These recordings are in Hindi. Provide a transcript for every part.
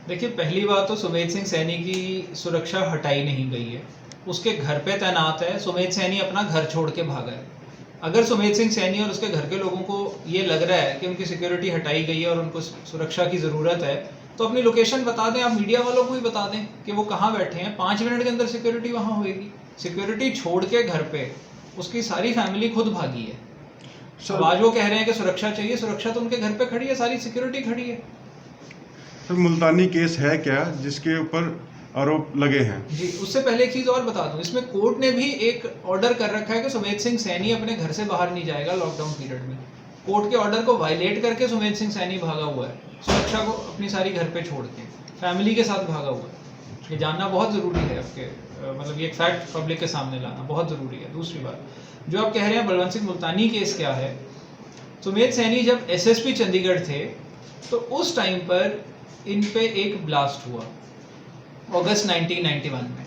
देखिए, पहली बात तो सुमेध सिंह सैनी की सुरक्षा हटाई नहीं गई है, उसके घर पे तैनात है। सुमेध सैनी अपना घर छोड़ के भागा है। अगर सुमेध सिंह सैनी और उसके घर के लोगों को ये लग रहा है कि उनकी सिक्योरिटी हटाई गई है और उनको सुरक्षा की ज़रूरत है, तो अपनी लोकेशन बता दें, आप मीडिया वालों को भी बता दें कि वो कहाँ बैठे हैं। 5 मिनट के अंदर सिक्योरिटी वहाँ होगी। सिक्योरिटी छोड़ के घर पे उसकी सारी फैमिली खुद भागी है। अब आज वो कह रहे हैं कि सुरक्षा चाहिए, सुरक्षा तो उनके घर पे खड़ी है, सारी सिक्योरिटी खड़ी है। सर, मुल्तानी केस है क्या जिसके ऊपर आरोप लगे हैं? जी, उससे पहले एक चीज़ और बता दूं, इसमें कोर्ट ने भी एक ऑर्डर कर रखा है कि सुमेध सिंह सैनी अपने घर से बाहर नहीं जाएगा लॉकडाउन पीरियड में। कोर्ट के ऑर्डर को वायलेट करके सुमेध सिंह सैनी भागा हुआ है, सुरक्षा को अपनी सारी घर पे छोड़ के फैमिली के साथ भागा हुआ है। ये जानना बहुत ज़रूरी है आपके, मतलब ये एक फैक्ट पब्लिक के सामने लाना बहुत ज़रूरी है। दूसरी बात, जो आप कह रहे हैं बलवंत सिंह मुल्तानी केस क्या है, सुमेध सैनी जब एसएसपी चंडीगढ़ थे तो उस टाइम पर इन पे एक ब्लास्ट हुआ अगस्त 1991 में।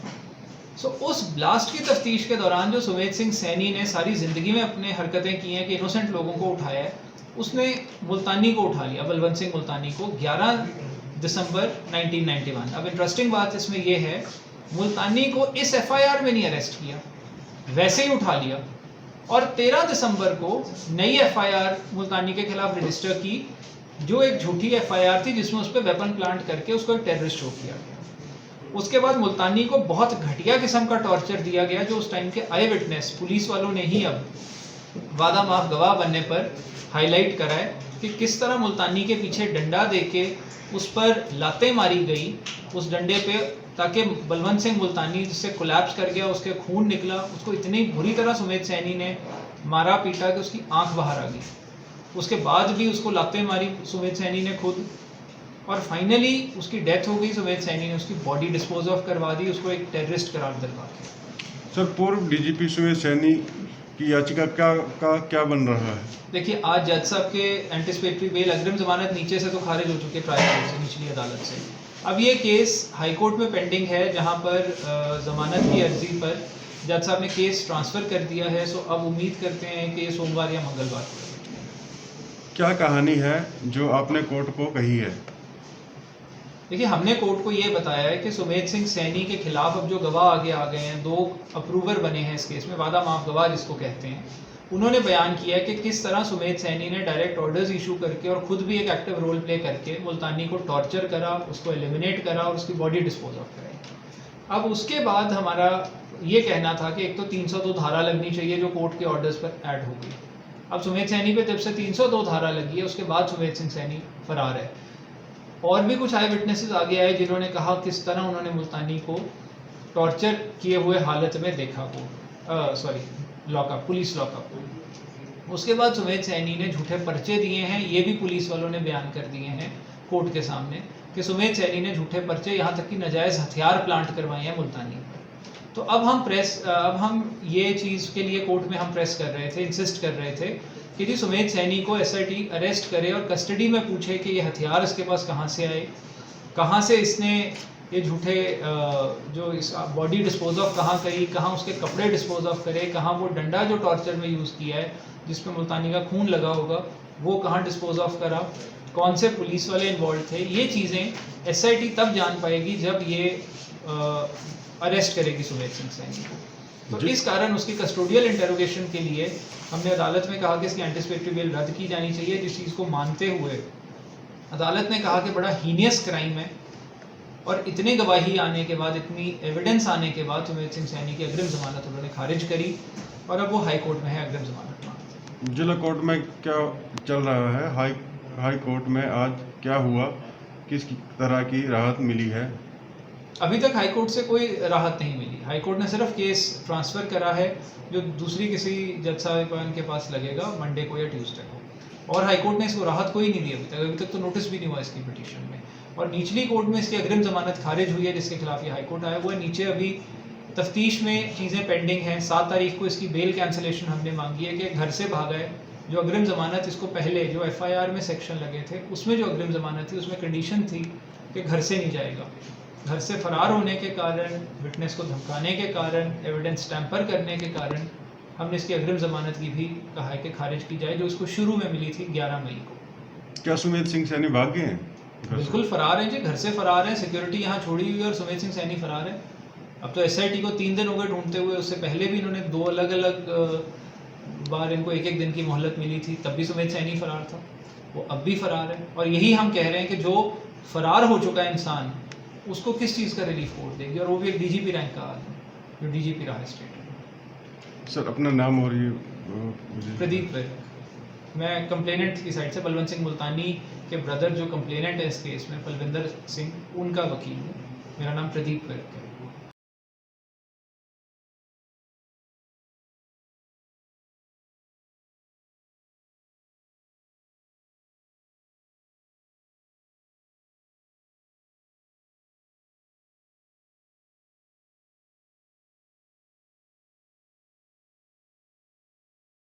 सो उस ब्लास्ट की तफ्तीश के दौरान जो सुमेध सिंह सैनी ने सारी ज़िंदगी में अपने हरकतें की हैं कि इनोसेंट लोगों को उठाया है, उसने मुल्तानी को उठा लिया, बलवंत सिंह मुल्तानी को 11 दिसंबर 1991। अब इंटरेस्टिंग बात इसमें यह है, मुल्तानी को इस एफआईआर में नहीं अरेस्ट किया, वैसे ही उठा लिया और 13 दिसंबर को नई एफआईआर मुल्तानी के खिलाफ रजिस्टर की, जो एक झूठी एफआईआर थी जिसमें उस पर वेपन प्लांट करके उसको एक टेररिस्ट शो किया गया। उसके बाद मुल्तानी को बहुत घटिया किस्म का टॉर्चर दिया गया, जो उस टाइम के आई विटनेस पुलिस वालों ने ही अब वादा माफ गवाह बनने पर हाईलाइट करा है कि किस तरह मुल्तानी के पीछे डंडा देके उस पर लातें मारी गई उस डंडे पे, ताकि बलवंत सिंह मुल्तानी जिससे कोलैप्स कर गया, उसके खून निकला, उसको इतनी बुरी तरह सुमेध सैनी ने मारा पीटा कि उसकी आंख बाहर आ गई। उसके बाद भी उसको लातें मारी सुमेध सैनी ने खुद, और फाइनली उसकी डेथ हो गई। सुमेध सैनी ने उसकी बॉडी डिस्पोज ऑफ करवा दी, उसको एक टेररिस्ट करार दिलवा के। सर, पूर्व डीजीपी सुमेध सैनी की याचिका क्या बन रहा है? देखिए, आज जज साहब के एंटिसिपेटरी बेल अग्रिम जमानत नीचे से तो खारिज हो चुके ट्रायल कोर्ट से, निचली अदालत से। अब ये केस हाई कोर्ट में पेंडिंग है, जहाँ पर जमानत की अर्जी पर जज साहब ने केस ट्रांसफ़र कर दिया है। सो अब उम्मीद करते हैं कि ये सोमवार या मंगलवार को। क्या कहानी है जो आपने कोर्ट को कही है? देखिए, हमने कोर्ट को ये बताया है कि सुमेध सिंह सैनी के खिलाफ अब जो गवाह आगे आ गए हैं, 2 अप्रूवर बने हैं इस केस में, वादा माफ गवाह जिसको कहते हैं, उन्होंने बयान किया है कि किस तरह सुमेध सैनी ने डायरेक्ट ऑर्डर्स इशू करके और खुद भी एक एक्टिव रोल प्ले करके मुल्तानी को टॉर्चर करा, उसको एलिमिनेट करा और उसकी बॉडी डिस्पोज ऑफ कराई। अब उसके बाद हमारा ये कहना था कि एक तो 302 धारा लगनी चाहिए जो कोर्ट के ऑर्डर्स पर ऐड हो गई। अब सुमेध सैनी पे जब से 302 धारा लगी है, उसके बाद सुमेध सिंह सैनी फरार है। और भी कुछ आई विटनेसेस आगे आए जिन्होंने कहा किस तरह उन्होंने मुल्तानी को टॉर्चर किए हुए हालत में देखा को, लॉकअप, पुलिस लॉकअप। उसके बाद सुमेध सैनी ने झूठे पर्चे दिए हैं, ये भी पुलिस वालों ने बयान कर दिए हैं कोर्ट के सामने कि सुमेध सैनी ने झूठे पर्चे, यहाँ तक कि नाजायज़ हथियार प्लांट करवाए हैं मुल्तानी पर। तो अब हम ये चीज़ के लिए कोर्ट में हम प्रेस कर रहे थे, इंसिस्ट कर रहे थे कि जी सुमेध सैनी को एसआईटी अरेस्ट करे और कस्टडी में पूछे कि ये हथियार इसके पास कहाँ से आए, कहाँ से इसने ये झूठे जो इस बॉडी डिस्पोज ऑफ कहाँ करी, कहाँ उसके कपड़े डिस्पोज ऑफ करे, कहाँ वो डंडा जो टॉर्चर में यूज़ किया है जिसमें मुल्तानी का खून लगा होगा वो कहाँ डिस्पोज ऑफ करा, कौन से पुलिस वाले इन्वॉल्व थे। ये चीज़ें एसआईटी तब जान पाएगी जब ये अरेस्ट करेगी सुमेध सिंह सैनी को। तो इस कारण उसकी कस्टोडियल इंटेरोगेशन के लिए हमने अदालत में कहा कि इसकी एंटिसिपेटरी बेल रद्द की जानी चाहिए, जिस चीज़ को मानते हुए अदालत ने कहा कि बड़ा हीनियस क्राइम है और इतने गवाही आने के बाद, इतनी एविडेंस आने के बाद सुमेध सिंह सैनी की अग्रिम जमानत उन्होंने खारिज करी और अब वो हाई कोर्ट में है अग्रिम जमानत मांगते। जिला कोर्ट में क्या चल रहा है? हाई कोर्ट में आज क्या हुआ? किस तरह की राहत मिली है? अभी तक हाई कोर्ट से कोई राहत नहीं मिली। हाई कोर्ट ने सिर्फ केस ट्रांसफ़र करा है जो दूसरी किसी जज साहिबान के पास लगेगा मंडे को या ट्यूसडे को, और हाई कोर्ट ने इसको राहत कोई नहीं दी अभी तक तो नोटिस भी नहीं हुआ इसकी पिटीशन में। और निचली कोर्ट में इसकी अग्रिम जमानत खारिज हुई है जिसके खिलाफ ये हाई कोर्ट आया हुआ है। नीचे अभी तफ्तीश में चीज़ें पेंडिंग हैं। 7 तारीख को इसकी बेल कैंसिलेशन हमने मांगी है कि घर से भागा है। जो अग्रिम जमानत इसको पहले जो एफआईआर में सेक्शन लगे थे उसमें जो अग्रिम जमानत थी उसमें कंडीशन थी कि घर से नहीं जाएगा। घर से फरार होने के कारण, विटनेस को धमकाने के कारण, एविडेंस टैंपर करने के कारण हमने इसकी अग्रिम जमानत की भी कहा है कि खारिज की जाए, जो इसको शुरू में मिली थी 11 मई को। क्या सुमेध सिंह सैनी भाग गए हैं? बिल्कुल फरार हैं जी, घर से फरार हैं, सिक्योरिटी यहाँ छोड़ी हुई है और सुमेध सिंह सैनी फरार है। अब तो एसआईटी को 3 दिन हो गए ढूंढते हुए, उससे पहले भी इन्होंने 2 अलग अलग बार इनको 1-1 दिन की मोहलत मिली थी, तब भी सुमेध सैनी फरार था, वो अब भी फरार है। और यही हम कह रहे हैं कि जो फरार हो चुका है इंसान, उसको किस चीज़ का रिलीफ कोर्ट देगी, और वो भी एक डीजीपी रैंक का आदमी जो डीजीपी रहा है स्टेट में। सर अपना नाम और ये मुझे प्रदीप विर्क, मैं कंप्लेनेंट की साइड से बलवंत सिंह मुल्तानी के ब्रदर जो कंप्लेनेंट है इस केस में, पलविंदर सिंह, उनका वकील हूँ। मेरा नाम प्रदीप विर्क है।